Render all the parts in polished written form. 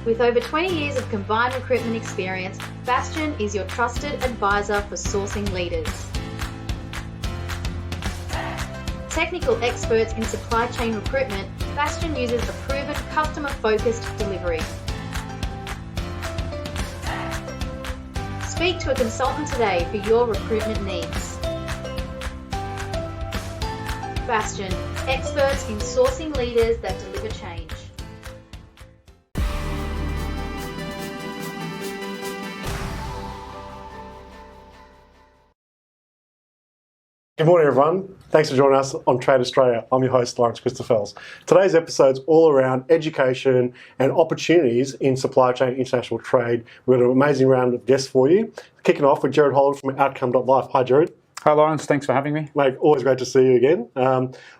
With over 20 years of combined recruitment experience, Bastion is your trusted advisor for sourcing leaders. Technical experts in supply chain recruitment, Bastion uses a proven customer-focused delivery. Speak to a consultant today for your recruitment needs. Bastion, experts in sourcing leaders that deliver change. Good morning, everyone. Thanks for joining us on Trade Australia. I'm your host, Lawrence Christoffelsz. Today's episode's all around education and opportunities in supply chain international trade. We've got an amazing round of guests for you. Kicking off with Gerard Holland from Outcome.life. Hi, Gerard. Hi, Lawrence. Thanks for having me. Mate, always great to see you again.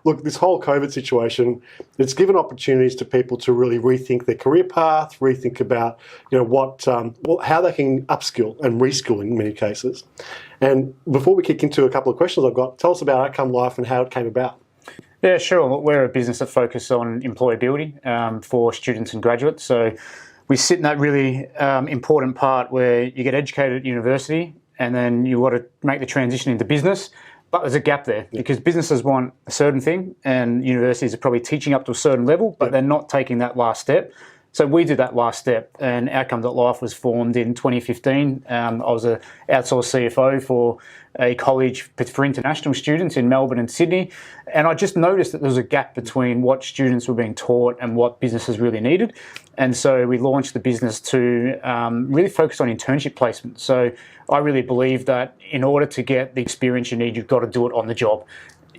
Look, this whole COVID situation, it's given opportunities to people to really rethink their career path, rethink about, how they can upskill and reskill in many cases. And before we kick into a couple of questions I've got, tell us about Outcome.life and how it came about. Yeah, sure. We're a business that focuses on employability for students and graduates. So we sit in that really important part where you get educated at university and then you want to make the transition into business, but there's a gap there because businesses want a certain thing and universities are probably teaching up to a certain level, but they're not taking that last step. So we did that last step, and Outcome.life was formed in 2015. I was an outsourced CFO for a college for international students in Melbourne and Sydney, and I just noticed that there was a gap between what students were being taught and what businesses really needed. And so we launched the business to really focus on internship placement. So I really believe that in order to get the experience you need, you've got to do it on the job.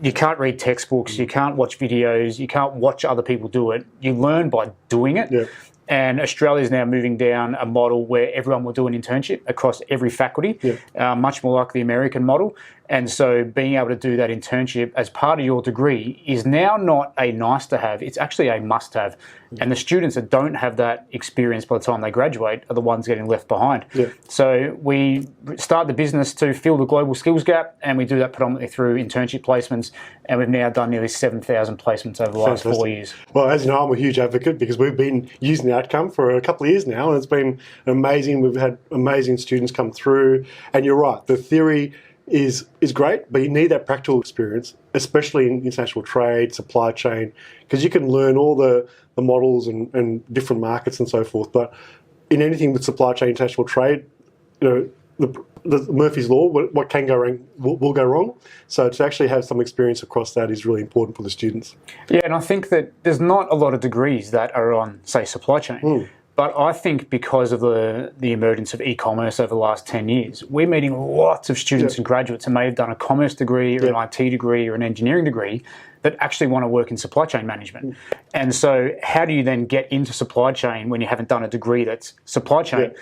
You can't read textbooks, you can't watch videos, you can't watch other people do it. You learn by doing it. Yeah. And Australia is now moving down a model where everyone will do an internship across every faculty, much more like the American model. And so being able to do that internship as part of your degree is now not a nice to have, it's actually a must have. And the students that don't have that experience by the time they graduate are the ones getting left behind. Yeah. So we start the business to fill the global skills gap, and we do that predominantly through internship placements, and we've now done nearly 7,000 placements over the last 4 years. Well, as you know, I'm a huge advocate because we've been using the Outcome for a couple of years now, and it's been amazing. We've had amazing students come through, and you're right, the theory is great, but you need that practical experience, especially in international trade, supply chain, because you can learn all the models and different markets and so forth. But in anything with supply chain, international trade, the Murphy's Law, what can go wrong will go wrong. So to actually have some experience across that is really important for the students. Yeah, and I think that there's not a lot of degrees that are on, say, supply chain. But I think because of the emergence of e-commerce over the last 10 years, we're meeting lots of students and graduates who may have done a commerce degree or an IT degree or an engineering degree that actually want to work in supply chain management. And so how do you then get into supply chain when you haven't done a degree that's supply chain?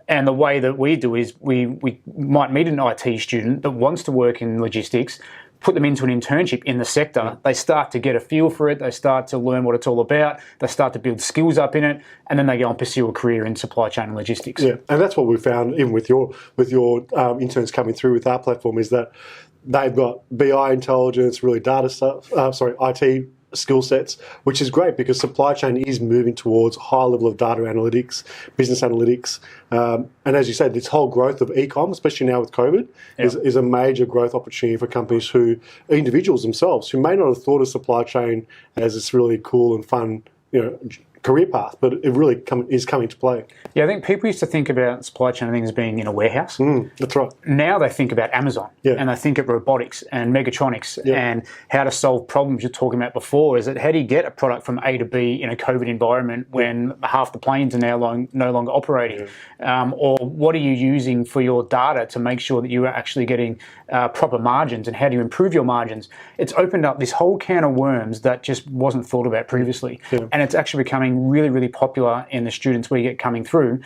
And the way that we do is we might meet an IT student that wants to work in logistics, put them into an internship in the sector, they start to get a feel for it, they start to learn what it's all about, they start to build skills up in it, and then they go and pursue a career in supply chain and logistics. Yeah, and that's what we found even with your interns coming through with our platform is that they've got BI intelligence, really data stuff, IT skill sets, which is great because supply chain is moving towards a high level of data analytics, business analytics. And as you said, this whole growth of e-com, especially now with COVID, is a major growth opportunity for companies individuals themselves, who may not have thought of supply chain as this really cool and fun, career path, but it really is coming to play. Yeah, I think people used to think about supply chain things being in a warehouse. That's right. Now they think about Amazon and they think of robotics and mechatronics and how to solve problems you're talking about before. Is that how do you get a product from A to B in a COVID environment when half the planes are now no longer operating? Or what are you using for your data to make sure that you are actually getting proper margins, and how do you improve your margins? It's opened up this whole can of worms that just wasn't thought about previously. And it's actually becoming really, really popular in the students we get coming through.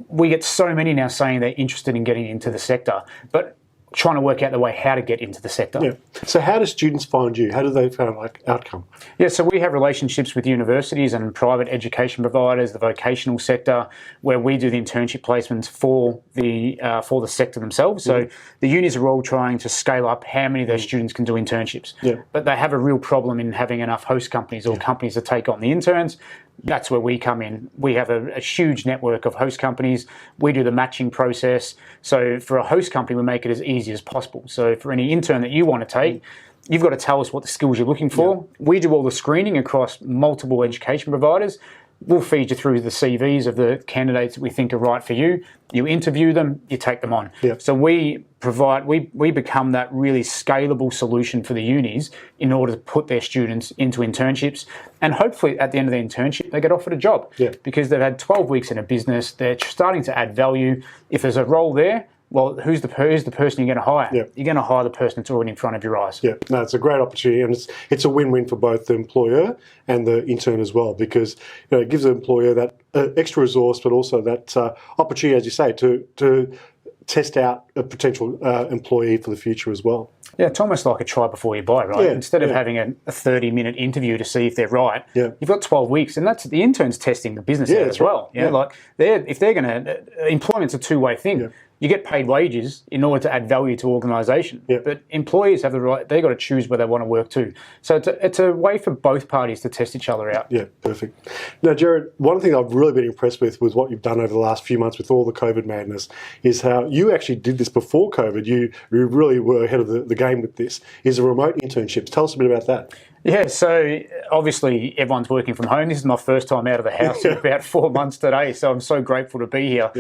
We get so many now saying they're interested in getting into the sector, but trying to work out the way how to get into the sector. Yeah. So how do students find you? How do they find Outcome? Yeah, so we have relationships with universities and private education providers, the vocational sector, where we do the internship placements for the sector themselves. So the unis are all trying to scale up how many of their students can do internships. But they have a real problem in having enough host companies or companies that take on the interns. That's where we come in. We have a huge network of host companies. We do the matching process. So for a host company, we make it as easy as possible. So for any intern that you want to take, you've got to tell us what the skills you're looking for. Yeah. We do all the screening across multiple education providers. We'll feed you through the CVs of the candidates that we think are right for you. You interview them, you take them on. Yeah. So we become that really scalable solution for the unis in order to put their students into internships. And hopefully at the end of the internship, they get offered a job because they've had 12 weeks in a business. They're starting to add value. If there's a role there, well, who's the person you're going to hire? Yeah. You're going to hire the person that's already in front of your eyes. Yeah, no, it's a great opportunity, and it's a win-win for both the employer and the intern as well, because it gives the employer that extra resource, but also that opportunity, as you say, to test out a potential employee for the future as well. Yeah, it's almost like a try before you buy, right? Instead of having a 30-minute interview to see if they're right, you've got 12 weeks, and that's the intern's testing the business out as well. Yeah. Like if they're going to, employment's a two-way thing. Yeah. You get paid wages in order to add value to organisation, but employees have the right. They've got to choose where they want to work too. So it's a way for both parties to test each other out. Yeah, perfect. Now, Gerard, one thing I've really been impressed with what you've done over the last few months with all the COVID madness is how you actually did this before COVID. You really were ahead of the game with this. Is a remote internships. Tell us a bit about that. Yeah, so obviously everyone's working from home. This is my first time out of the house in about 4 months today, so I'm so grateful to be here,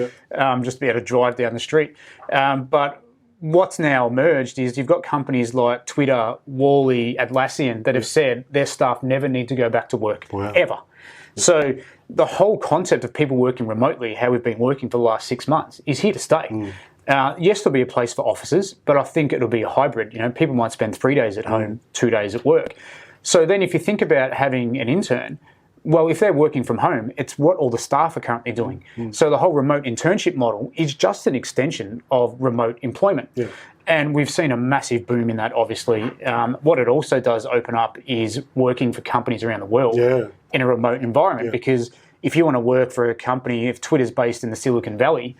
just to be able to drive down the street. But what's now emerged is you've got companies like Twitter, Wally, Atlassian that have said their staff never need to go back to work, ever. So the whole concept of people working remotely, how we've been working for the last 6 months, is here to stay. Yes, there'll be a place for offices, but I think it'll be a hybrid. People might spend 3 days at home, 2 days at work. So then if you think about having an intern, well, if they're working from home, it's what all the staff are currently doing. So the whole remote internship model is just an extension of remote employment. Yeah. And we've seen a massive boom in that, obviously. What it also does open up is working for companies around the world in a remote environment. Because if you want to work for a company, if Twitter's based in the Silicon Valley,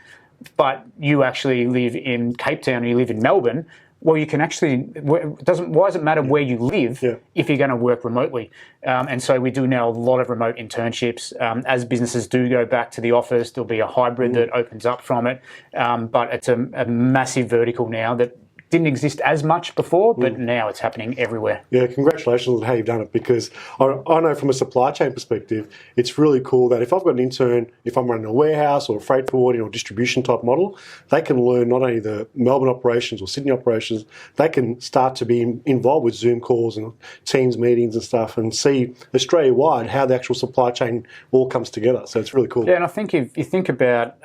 but you actually live in Cape Town or you live in Melbourne, well, you can actually, why does it matter where you live if you're going to work remotely? And so we do now a lot of remote internships. As businesses do go back to the office, there'll be a hybrid that opens up from it. But it's a massive vertical now that didn't exist as much before, but now it's happening everywhere. Yeah, congratulations on how you've done it, because I know from a supply chain perspective, it's really cool that if I've got an intern, if I'm running a warehouse or a freight forwarding or distribution type model, they can learn not only the Melbourne operations or Sydney operations, they can start to be involved with Zoom calls and Teams meetings and stuff and see Australia-wide how the actual supply chain all comes together. So it's really cool. Yeah, and I think if you think about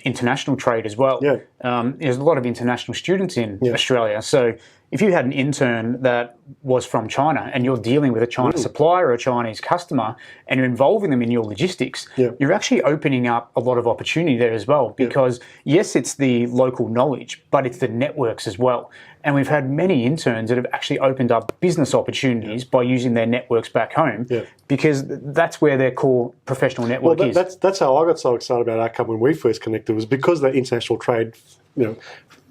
international trade as well, there's a lot of international students in Australia. So if you had an intern that was from China and you're dealing with a China supplier or a Chinese customer and you're involving them in your logistics, you're actually opening up a lot of opportunity there as well, because yes, it's the local knowledge, but it's the networks as well. And we've had many interns that have actually opened up business opportunities by using their networks back home, because that's where their core professional network is. That's how I got so excited about Outcome when we first connected, was because the international trade,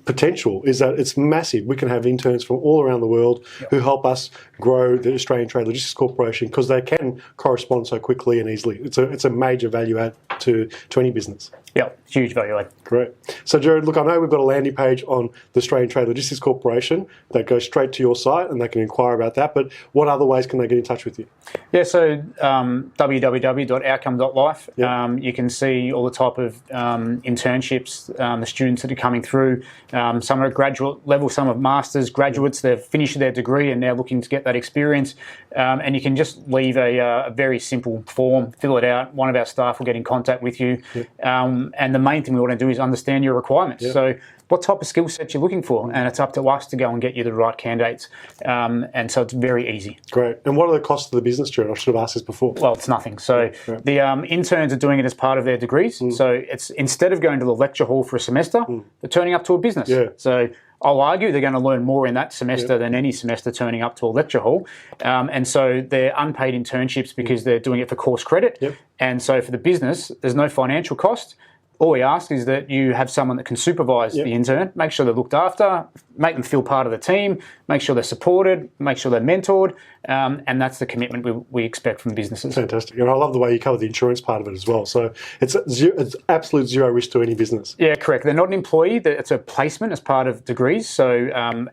potential is that it's massive. We can have interns from all around the world who help us grow the Australian Trade Logistics Corporation, because they can correspond so quickly and easily. It's a major value add to any business. Yeah, huge value add. Great. So, Gerard, look, I know we've got a landing page on the Australian Trade Logistics Corporation that goes straight to your site and they can inquire about that, but what other ways can they get in touch with you? Yeah, so www.outcome.life. You can see all the type of internships, the students that are coming through. Some are at graduate level, some are masters, graduates. They've finished their degree and now looking to get that experience. And you can just leave a very simple form, fill it out. One of our staff will get in contact with you. And the main thing we want to do is understand your requirements. So what type of skill set you're looking for, and it's up to us to go and get you the right candidates. And so it's very easy. Great. And what are the costs of the business, Gerard? I should have asked this before. Well, it's nothing. So the interns are doing it as part of their degrees. So it's, instead of going to the lecture hall for a semester, they're turning up to a business. So I'll argue they're going to learn more in that semester than any semester turning up to a lecture hall. And so they're unpaid internships because they're doing it for course credit. And so for the business, there's no financial cost. all we ask is that you have someone that can supervise the intern, make sure they're looked after, make them feel part of the team, make sure they're supported, make sure they're mentored, and that's the commitment we expect from businesses. Fantastic. And I love the way you cover the insurance part of it as well. So it's absolute zero risk to any business. Yeah, correct. They're not an employee. It's a placement as part of degrees. So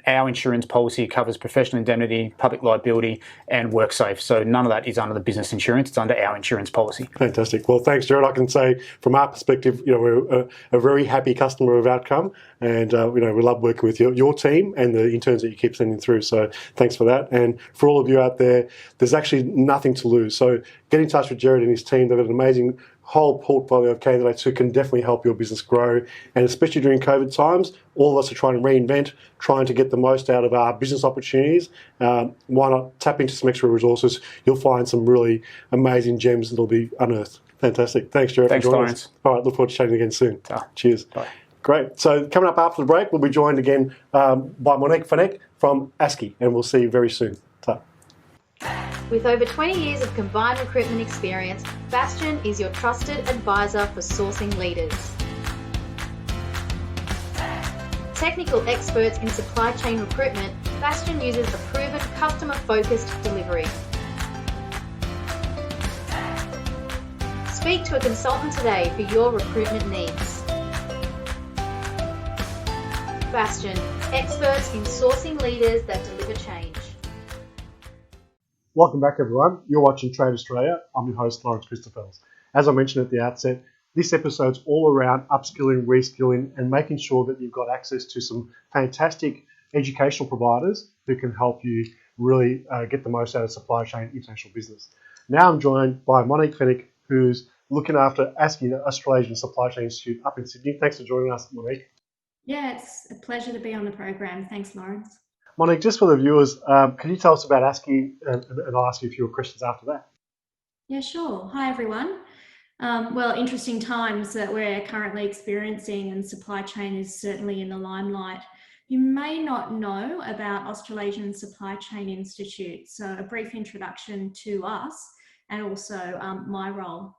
our insurance policy covers professional indemnity, public liability, and WorkSafe. So none of that is under the business insurance. It's under our insurance policy. Fantastic. Well, thanks, Gerard. I can say from our perspective, we're a very happy customer of Outcome, and we love working with your team and the interns that you keep sending through. So thanks for that. And for all of you out there, there's actually nothing to lose. So get in touch with Gerard and his team. They've got an amazing whole portfolio of candidates who can definitely help your business grow. And especially during COVID times, all of us are trying to reinvent, trying to get the most out of our business opportunities. Why not tap into some extra resources? You'll find some really amazing gems that'll be unearthed. Fantastic. Thanks, Gerard. Thanks, Lawrence. All right, look forward to chatting again soon. Cheers. Bye. Great. So coming up after the break, we'll be joined again by Monique Fenech from ASCI, and we'll see you very soon. Ta. With over 20 years of combined recruitment experience, Bastion is your trusted advisor for sourcing leaders. Technical experts in supply chain recruitment, Bastion uses a proven customer-focused delivery. Speak to a consultant today for your recruitment needs. Bastion, experts in sourcing leaders that deliver change. Welcome back, everyone. You're watching Trade Australia. I'm your host, Lawrence Christoffelsz. As I mentioned at the outset, this episode's all around upskilling, reskilling, and making sure that you've got access to some fantastic educational providers who can help you really get the most out of supply chain international business. Now I'm joined by Monique Fenech, who's looking after ASCI, the Australasian Supply Chain Institute up in Sydney. Thanks for joining us, Monique. Yeah, it's a pleasure to be on the program. Thanks, Lawrence. Monique, just for the viewers, can you tell us about ASCI, and I'll ask you a few questions after that. Yeah, sure. Hi, everyone. Well, interesting times that we're currently experiencing, and supply chain is certainly in the limelight. You may not know about Australasian Supply Chain Institute, so a brief introduction to us and also my role.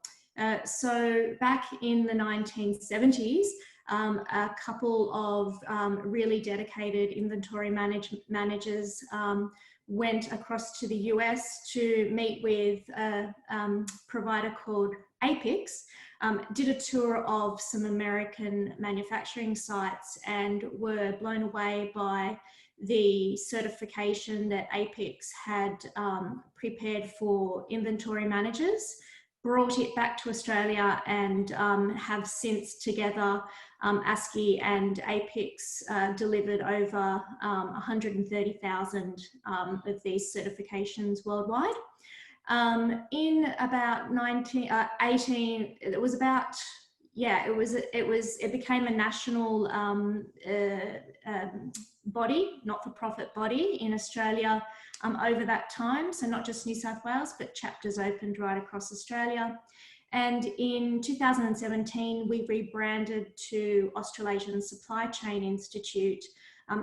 So back in the 1970s, a couple of really dedicated inventory managers went across to the US to meet with a provider called APIX, did a tour of some American manufacturing sites and were blown away by the certification that APIX had prepared for inventory managers, brought it back to Australia, and have since together, ASCI and APIX delivered over 130,000 of these certifications worldwide. In about 18, it became a national body, not-for-profit body in Australia over that time. So not just New South Wales, but chapters opened right across Australia. And in 2017, we rebranded to Australasian Supply Chain Institute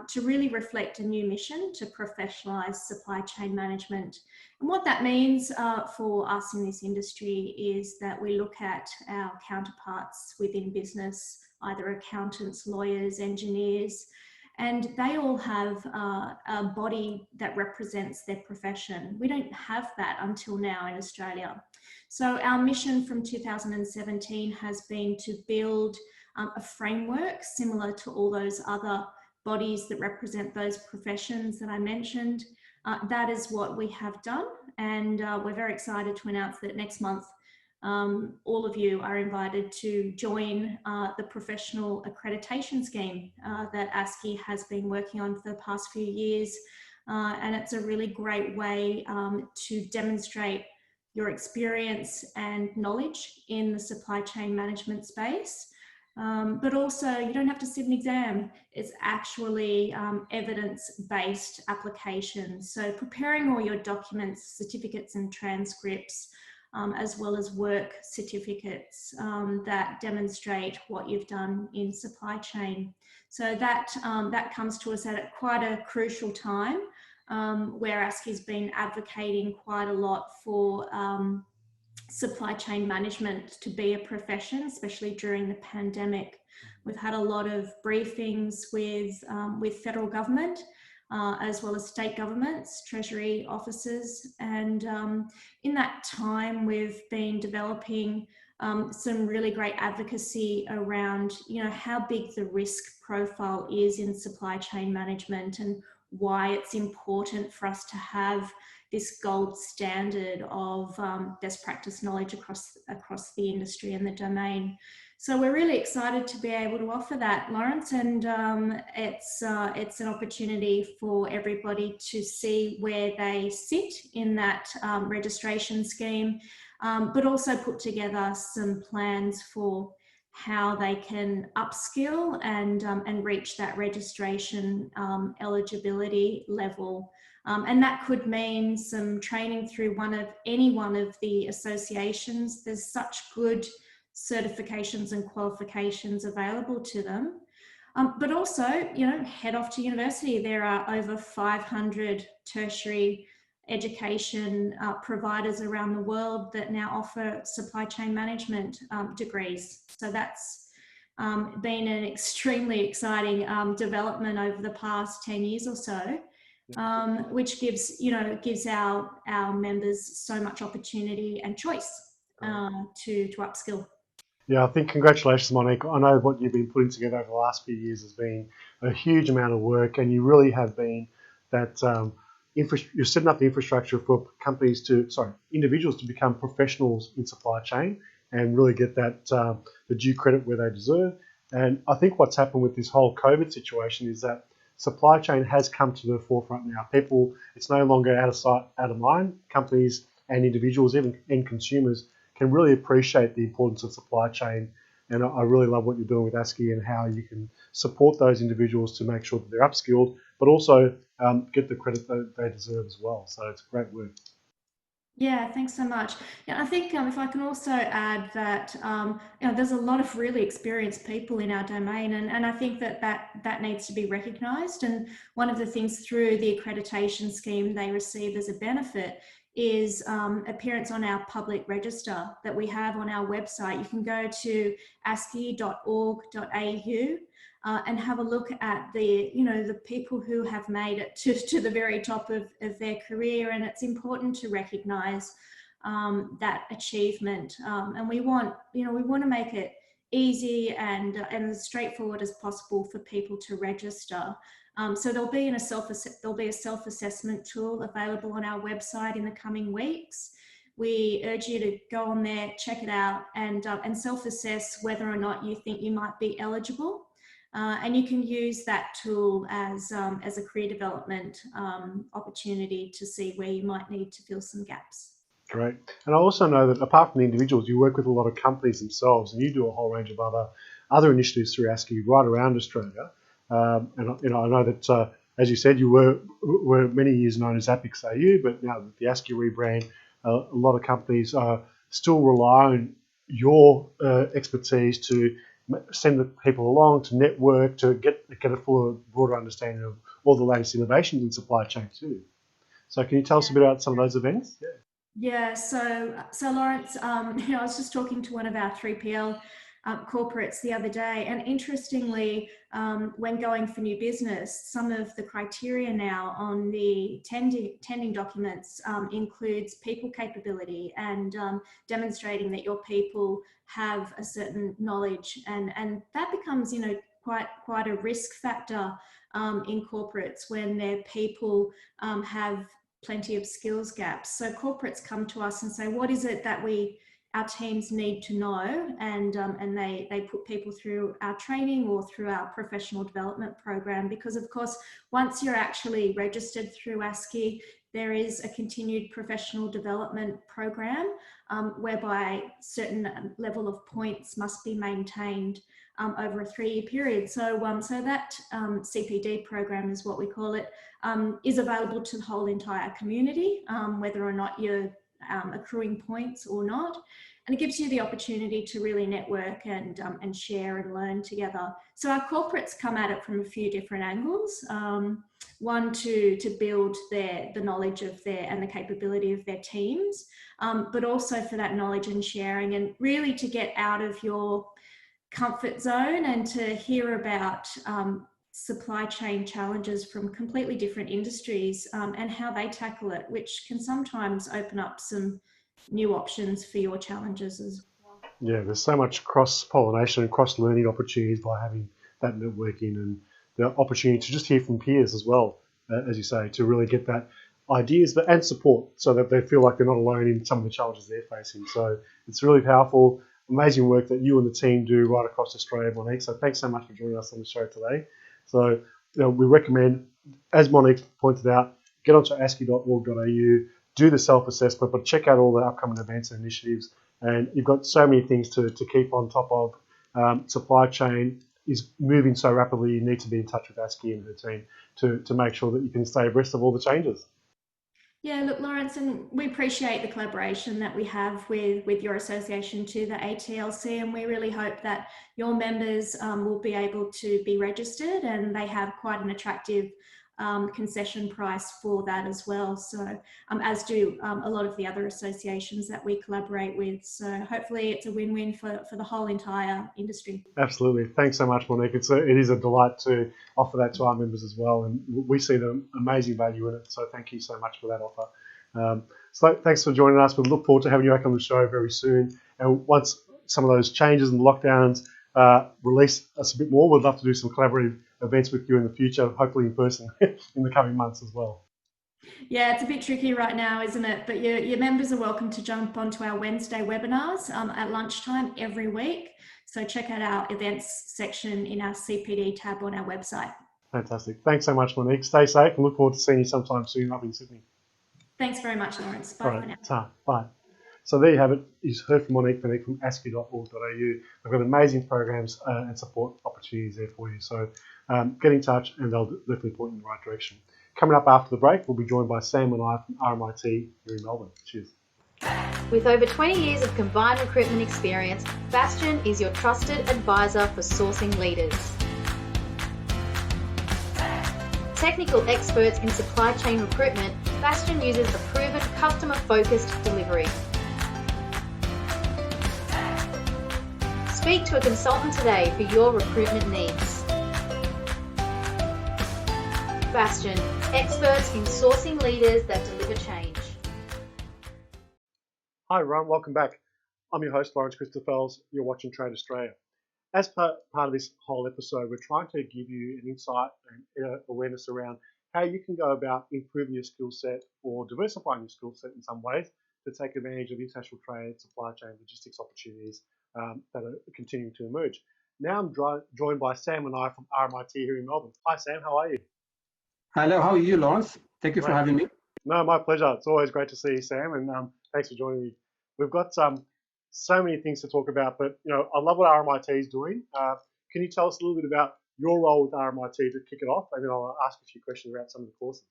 to really reflect a new mission to professionalise supply chain management. And what that means for us in this industry is that we look at our counterparts within business, either accountants, lawyers, engineers, and they all have a body that represents their profession. We don't have that until now in Australia. So our mission from 2017 has been to build a framework similar to all those other bodies that represent those professions that I mentioned. That is what we have done, and we're very excited to announce that next month all of you are invited to join the professional accreditation scheme that ASCI has been working on for the past few years. And it's a really great way to demonstrate your experience and knowledge in the supply chain management space. But also, you don't have to sit an exam. It's actually evidence-based application. So preparing all your documents, certificates and transcripts, as well as work certificates that demonstrate what you've done in supply chain. So that comes to us at quite a crucial time where ASCI's been advocating quite a lot for supply chain management to be a profession, especially during the pandemic. We've had a lot of briefings with federal government, as well as state governments, treasury officers, and in that time we've been developing some really great advocacy around, how big the risk profile is in supply chain management and why it's important for us to have this gold standard of best practice knowledge across the industry and the domain. So we're really excited to be able to offer that, Lawrence, and it's an opportunity for everybody to see where they sit in that registration scheme, but also put together some plans for how they can upskill and reach that registration eligibility level. And that could mean some training through any one of the associations. There's such good certifications and qualifications available to them. But also, head off to university. There are over 500 tertiary education providers around the world that now offer supply chain management degrees. So that's been an extremely exciting development over the past 10 years or so. Which gives our members so much opportunity and choice to upskill. Yeah, I think congratulations, Monique. I know what you've been putting together over the last few years has been a huge amount of work, and you really have been that you're setting up the infrastructure for individuals to become professionals in supply chain and really get that the due credit where they deserve. And I think what's happened with this whole COVID situation is that supply chain has come to the forefront now. It's no longer out of sight, out of mind. Companies and individuals, even end consumers, can really appreciate the importance of supply chain. And I really love what you're doing with ASCI and how you can support those individuals to make sure that they're upskilled, but also get the credit that they deserve as well. So it's great work. Yeah, thanks so much. Yeah, I think if I can also add that there's a lot of really experienced people in our domain, and I think that needs to be recognised. And one of the things through the accreditation scheme they receive as a benefit is appearance on our public register that we have on our website. You can go to asci.org.au and have a look at the people who have made it to the very top of their career, and it's important to recognise that achievement. And we want to make it easy and as straightforward as possible for people to register. So there'll be a self-assessment tool available on our website in the coming weeks. We urge you to go on there, check it out, and self-assess whether or not you think you might be eligible. And you can use that tool as a career development opportunity to see where you might need to fill some gaps. Great. And I also know that apart from the individuals, you work with a lot of companies themselves, and you do a whole range of other initiatives through ASCI right around Australia. And I know that, as you said, you were many years known as Apex AU, but now with the ASCI rebrand, a lot of companies still rely on your expertise to send the people along, to network, to get a fuller, broader understanding of all the latest innovations in supply chain too. So can you tell us a bit about some of those events? Yeah, so Lawrence, I was just talking to one of our 3PL corporates the other day, and interestingly, when going for new business, some of the criteria now on the tending documents includes people capability and demonstrating that your people have a certain knowledge, and that becomes quite a risk factor in corporates when their people have plenty of skills gaps. So corporates come to us and say, what is it that our teams need to know, and they put people through our training or through our professional development program, because of course once you're actually registered through ASCI, there is a continued professional development program whereby certain level of points must be maintained over a 3-year period. So that CPD program is what we call it, is available to the whole entire community, whether or not you're accruing points or not. and it gives you the opportunity to really network and share and learn together. So our corporates come at it from a few different angles. One, to build the knowledge of and the capability of their teams, but also for that knowledge and sharing, and really to get out of your comfort zone and to hear about supply chain challenges from completely different industries and how they tackle it, which can sometimes open up some new options for your challenges as well. Yeah, there's so much cross-pollination and cross-learning opportunities by having that networking and the opportunity to just hear from peers as well, as you say, to really get that ideas and support so that they feel like they're not alone in some of the challenges they're facing. So it's really powerful, amazing work that you and the team do right across Australia, Monique. So thanks so much for joining us on the show today. So we recommend, as Monique pointed out, get onto ASCI.org.au, do the self-assessment, but check out all the upcoming events and initiatives. And you've got so many things to keep on top of. Supply chain is moving so rapidly, you need to be in touch with ASCI and her team to make sure that you can stay abreast of all the changes. Yeah, look, Lawrence, and we appreciate the collaboration that we have with your association to the ATLC, and we really hope that your members will be able to be registered, and they have quite an attractive concession price for that as well. So as do a lot of the other associations that we collaborate with. So hopefully it's a win-win for the whole entire industry. Absolutely. Thanks so much, Monique. It is a delight to offer that to our members as well. And we see the amazing value in it. So thank you so much for that offer. So thanks for joining us. We look forward to having you back on the show very soon. And once some of those changes and lockdowns release us a bit more, we'd love to do some collaborative events with you in the future, hopefully in person in the coming months as well. Yeah, it's a bit tricky right now, isn't it? But your members are welcome to jump onto our Wednesday webinars at lunchtime every week. So check out our events section in our CPD tab on our website. Fantastic. Thanks so much, Monique. Stay safe and look forward to seeing you sometime soon up in Sydney. Thanks very much, Lawrence. Bye for now. Bye. So there you have it. You've heard from Monique Fenech from ASCI.org.au. They've got amazing programs and support opportunities there for you. So get in touch and they'll definitely point you in the right direction. Coming up after the break, we'll be joined by Sam Menai from RMIT here in Melbourne. Cheers. With over 20 years of combined recruitment experience, Bastion is your trusted advisor for sourcing leaders. Technical experts in supply chain recruitment, Bastion uses a proven customer-focused delivery. Speak to a consultant today for your recruitment needs. Bastion, experts in sourcing leaders that deliver change. Hi everyone, welcome back. I'm your host, Lawrence Christoffelsz. You're watching Trade Australia. As part of this whole episode, we're trying to give you an insight and awareness around how you can go about improving your skill set or diversifying your skill set in some ways to take advantage of international trade, supply chain, logistics opportunities that are continuing to emerge. Now I'm joined by Sam Menai from RMIT here in Melbourne. Hi Sam, how are you? Hello, how are you, Lawrence? Thank you for having me. No, my pleasure. It's always great to see you, Sam, and thanks for joining me. We've got so many things to talk about, but I love what RMIT is doing. Can you tell us a little bit about your role with RMIT to kick it off, and then I'll ask a few questions about some of the courses.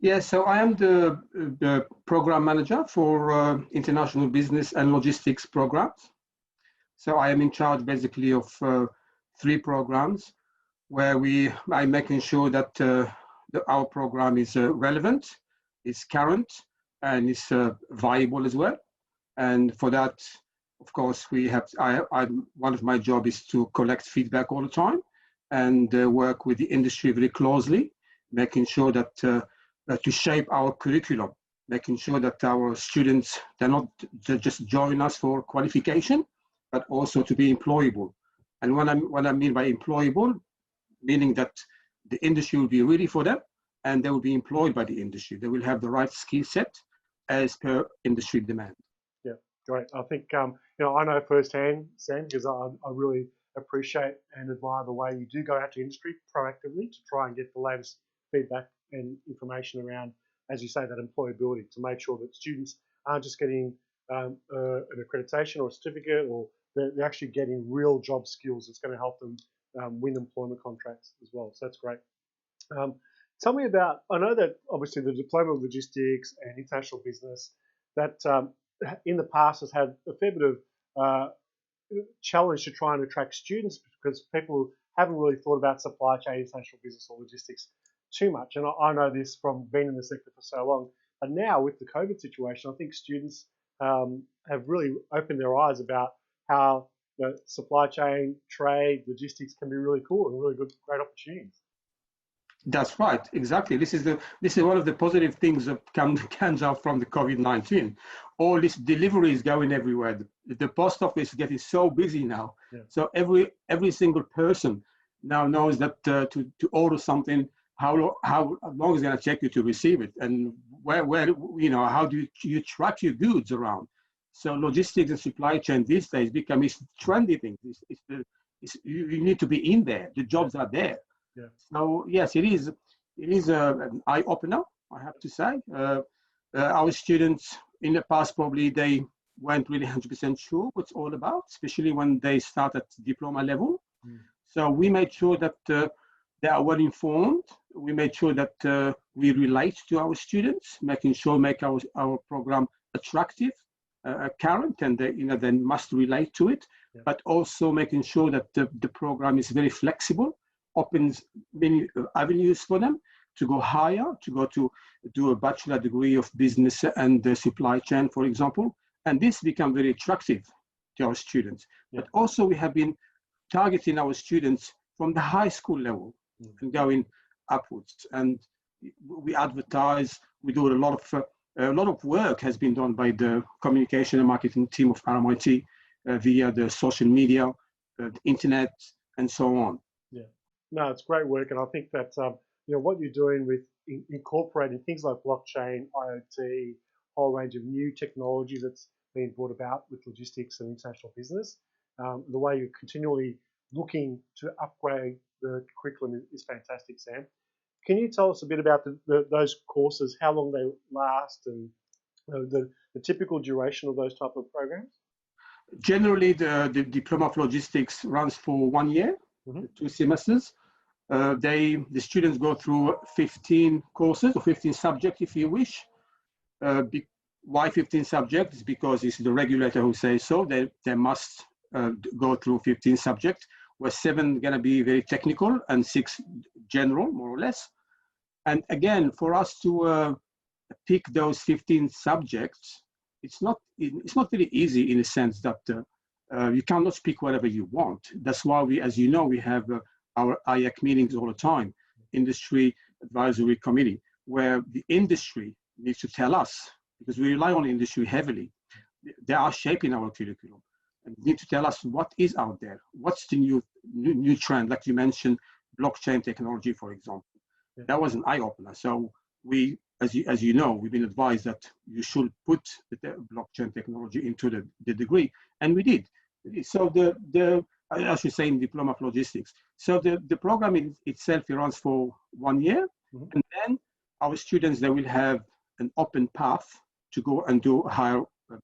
Yeah, so I am the program manager for international business and logistics programs. So I am in charge basically of 3 programs where I'm making sure that our program is relevant, is current, and is viable as well. And for that, of course, one of my job is to collect feedback all the time and work with the industry very closely, making sure that to shape our curriculum, making sure that our students, they're not just join us for qualification, but also to be employable. And what I mean by employable, meaning that the industry will be ready for them and they will be employed by the industry. They will have the right skill set as per industry demand. Yeah, great. I think, I know firsthand, Sam, because I really appreciate and admire the way you do go out to industry proactively to try and get the latest feedback and information around, as you say, that employability, to make sure that students aren't just getting an accreditation or a certificate, or they're actually getting real job skills that's going to help them win employment contracts as well. So that's great. Tell me about, I know that obviously the Diploma of Logistics and International Business, that in the past has had a fair bit of challenge to try and attract students because people haven't really thought about supply chain, international business or logistics too much. And I know this from being in the sector for so long. And now with the COVID situation, I think students have really opened their eyes about how supply chain, trade, logistics can be really cool and really good, great opportunities. That's right, exactly. This is one of the positive things that comes out from the COVID-19. All this delivery is going everywhere. The post office is getting so busy now. Yeah. So every single person now knows that to order something, how long is it going to take you to receive it, and where how do you track your goods around? So logistics and supply chain these days become this trendy thing. You need to be in there. The jobs are there. Yeah. So yes, it is an eye opener, I have to say. Our students in the past probably they weren't really 100% sure what it's all about, especially when they start at diploma level. So we made sure that they are well informed. We made sure that we relate to our students, make our program attractive, current, and they must relate to it. Yeah. But also making sure that the program is very flexible, opens many avenues for them to go higher, to do a bachelor degree of business and supply chain, for example. And this become very attractive to our students. Yeah. But also we have been targeting our students from the high school level and going upwards. And we advertise, we do a lot of work has been done by the communication and marketing team of RMIT via the social media, the internet, and so on. Yeah. No, it's great work, and I think that what you're doing with incorporating things like blockchain, IoT, a whole range of new technology that's being brought about with logistics and international business, the way you're continually looking to upgrade the curriculum is fantastic, Sam. Can you tell us a bit about those courses, how long they last, and the typical duration of those type of programs? Generally, the Diploma of Logistics runs for 1 year, 2 semesters. The students go through 15 courses or 15 subjects, if you wish. Why 15 subjects? Because it's the regulator who says so. They must go through 15 subjects, where 7 going to be very technical and 6 general, more or less. And again, for us to pick those 15 subjects, it's not very easy in a sense that you cannot pick whatever you want. That's why we, as you know, we have our IAC meetings all the time, Industry Advisory Committee, where the industry needs to tell us, because we rely on industry heavily. They are shaping our curriculum and need to tell us what is out there, what's the new trend, like you mentioned, blockchain technology, for example. Yeah. That was an eye-opener. So we, as you know, we've been advised that you should put the blockchain technology into the degree, and we did. So I should say in Diploma of Logistics. So the program itself runs for 1 year, and then our students, they will have an open path to go and do a higher,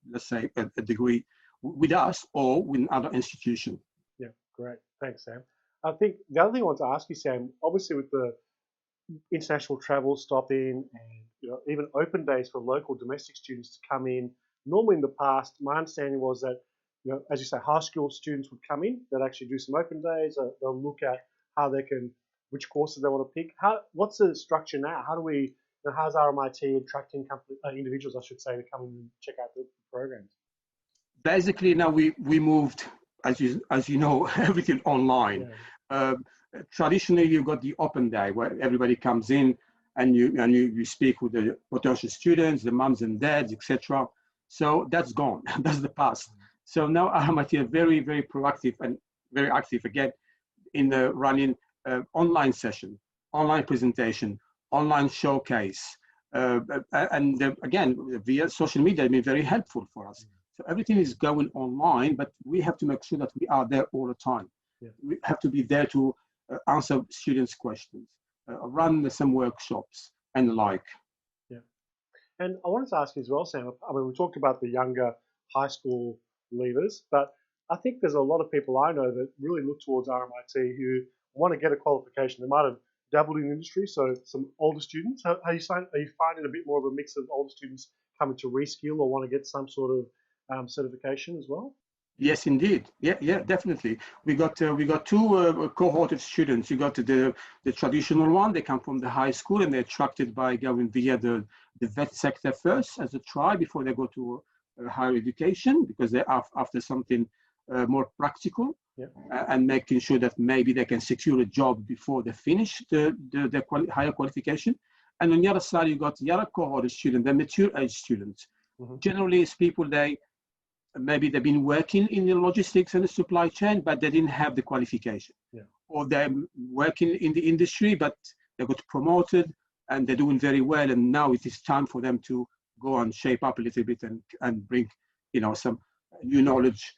let's say, a degree with us or with another institution. Yeah, great. Thanks, Sam. I think the other thing I want to ask you, Sam, obviously with the international travel stopping and even open days for local domestic students to come in, normally in the past, my understanding was that as you say, high school students would come in, they'd actually do some open days, they'll look at which courses they want to pick. What's the structure now? How's RMIT attracting individuals, I should say, to come in and check out the programs? Basically, now we moved, as you know, everything online. Yeah. Traditionally, you've got the open day where everybody comes in and you speak with the potential students, the mums and dads, etc. So that's gone. That's the past. So now RMIT are very, very proactive and very active again in running online session, online presentation, online showcase, and again via social media has been very helpful for us. So everything is going online, but we have to make sure that we are there all the time. Yeah. We have to be there to answer students' questions, run some workshops and the like. Yeah. And I wanted to ask you as well, Sam, I mean, we talked about the younger high school leavers, but I think there's a lot of people I know that really look towards RMIT who want to get a qualification. They might have dabbled in industry, so some older students. Are you finding a bit more of a mix of older students coming to reskill or want to get some sort of certification as well? Yes, indeed. Yeah, definitely. We got two cohort of students. You got the traditional one. They come from the high school and they're attracted by going via the vet sector first as a try before they go to higher education, because they're after something more practical. Yeah. And making sure that maybe they can secure a job before they finish the higher qualification. And on the other side, you got the other cohort of students, the mature age students. Mm-hmm. Generally, it's people maybe they've been working in the logistics and the supply chain, but they didn't have the qualification. Yeah. Or they're working in the industry, but they got promoted and they're doing very well. And now it is time for them to go and shape up a little bit and bring, some new knowledge.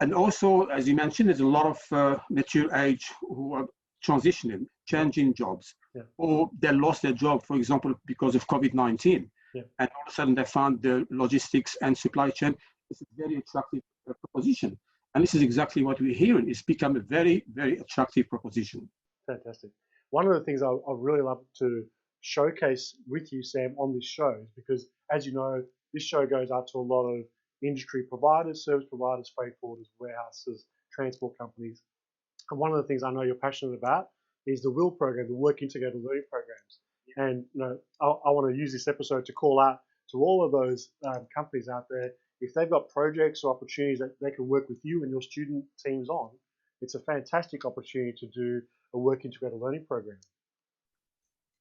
And also, as you mentioned, there's a lot of mature age who are transitioning, changing jobs, or they lost their job, for example, because of COVID-19. Yeah. And all of a sudden they found the logistics and supply chain is a very attractive proposition. And this is exactly what we're hearing. It's become a very, very attractive proposition. Fantastic. One of the things I really love to showcase with you, Sam, on this show is because, as you know, this show goes out to a lot of industry providers, service providers, freight forwarders, warehouses, transport companies. And one of the things I know you're passionate about is the WIL program, the Working Together Learning programs. And I want to use this episode to call out to all of those companies out there. If they've got projects or opportunities that they can work with you and your student teams on, it's a fantastic opportunity to do a Working Together Learning program.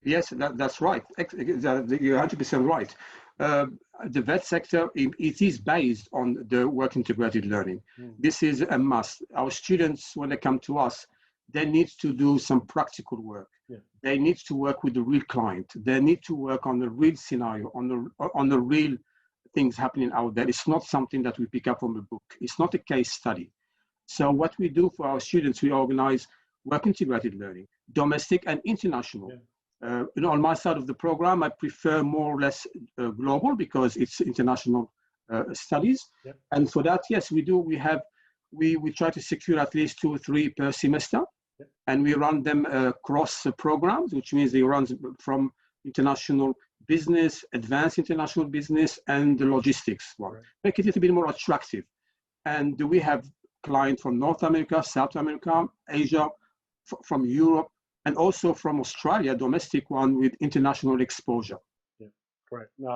Yes, that's right. You're 100% right. The vet sector, it is based on the work integrated learning. This is a must. Our students, when they come to us, they need to do some practical work. Yeah. They need to work with the real client. They need to work on the real scenario, on the real things happening out there. It's not something that we pick up from a book. It's not a case study. So what we do for our students, we organize work integrated learning, domestic and international. Yeah. On my side of the program, I prefer more or less global because it's international studies. Yep. And for that, yes, we do. We try to secure at least 2 or 3 per semester. Yep. And we run them across programs, which means they run from international business, advanced international business, and the logistics one. Right. Make it a little bit more attractive. And we have clients from North America, South America, Asia, from Europe, and also from Australia, domestic one with international exposure. Yeah, great. No,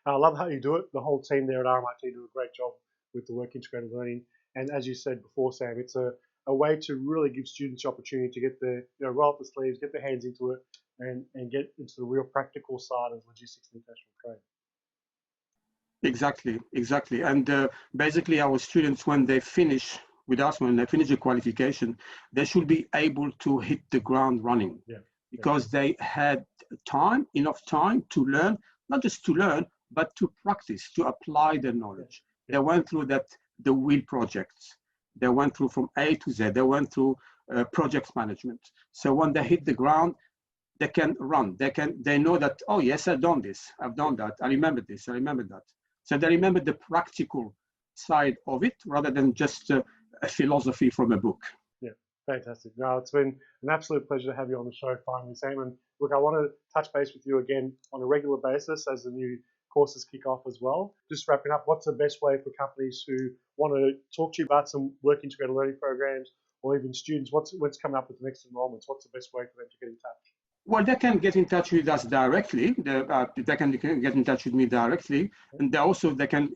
I love how you do it. The whole team there at RMIT do a great job with the work integrated learning. And as you said before, Sam, it's a way to really give students the opportunity to get their, roll up the sleeves, get their hands into it, and get into the real practical side of logistics and international trade. Exactly. And basically our students, when they finish with us, when they finish the qualification, they should be able to hit the ground running. Yeah. Because they had enough time to learn, not just to learn, but to practice, to apply their knowledge. Yeah. They went through the WIL projects. They went through from A to Z. They went through project management. So when they hit the ground, they can run. They know that, oh yes, I've done this. I've done that. I remember this. I remember that. So they remember the practical side of it rather than just a philosophy from a book. Yeah, fantastic. No, it's been an absolute pleasure to have you on the show finally, Sam. And look, I want to touch base with you again on a regular basis as the new courses kick off as well. Just wrapping up, what's the best way for companies who want to talk to you about some work integrated learning programs, or even students, what's coming up with the next enrollments? What's the best way for them to get in touch? Well, they can get in touch with us directly. They can get in touch with me directly, and they can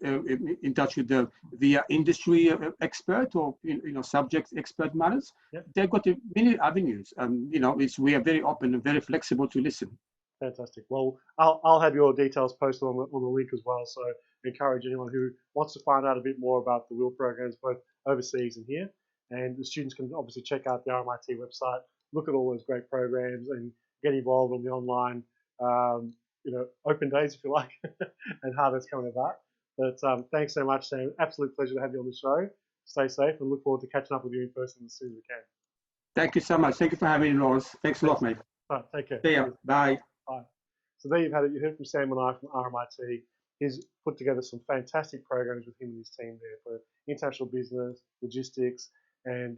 in touch with via industry expert or subject expert matters. Yeah. They've got many avenues. We are very open and very flexible to listen. Fantastic. Well, I'll have your details posted on the link as well. So I encourage anyone who wants to find out a bit more about the WIL programs, both overseas and here. And the students can obviously check out the RMIT website, look at all those great programs, and get involved on the online, open days, if you like, and how that's coming about. But thanks so much, Sam. Absolute pleasure to have you on the show. Stay safe and look forward to catching up with you in person as soon as we can. Thank you so much. Thank you for having me, Lawrence. Thanks a lot, mate. All right, take care. See ya. Bye. Bye. So there you've had it. You heard from Sam Menai from RMIT. He's put together some fantastic programs with him and his team there for international business, logistics, and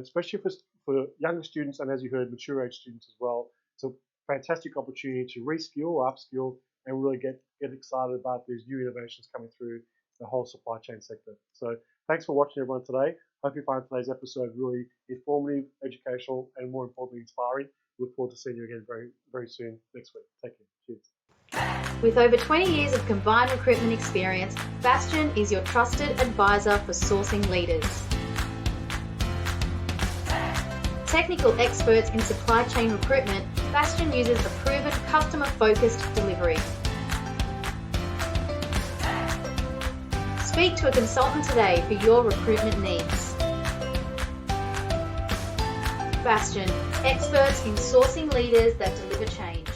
especially for younger students and, as you heard, mature age students as well. It's a fantastic opportunity to reskill or upskill and really get excited about these new innovations coming through the whole supply chain sector. So thanks for watching, everyone, today. Hope you find today's episode really informative, educational, and more importantly, inspiring. Look forward to seeing you again very, very soon next week. Take care. Cheers. With over 20 years of combined recruitment experience, Bastion is your trusted advisor for sourcing leaders. Technical experts in supply chain recruitment, Bastion uses a proven customer-focused delivery. Speak to a consultant today for your recruitment needs. Bastion, experts in sourcing leaders that deliver change.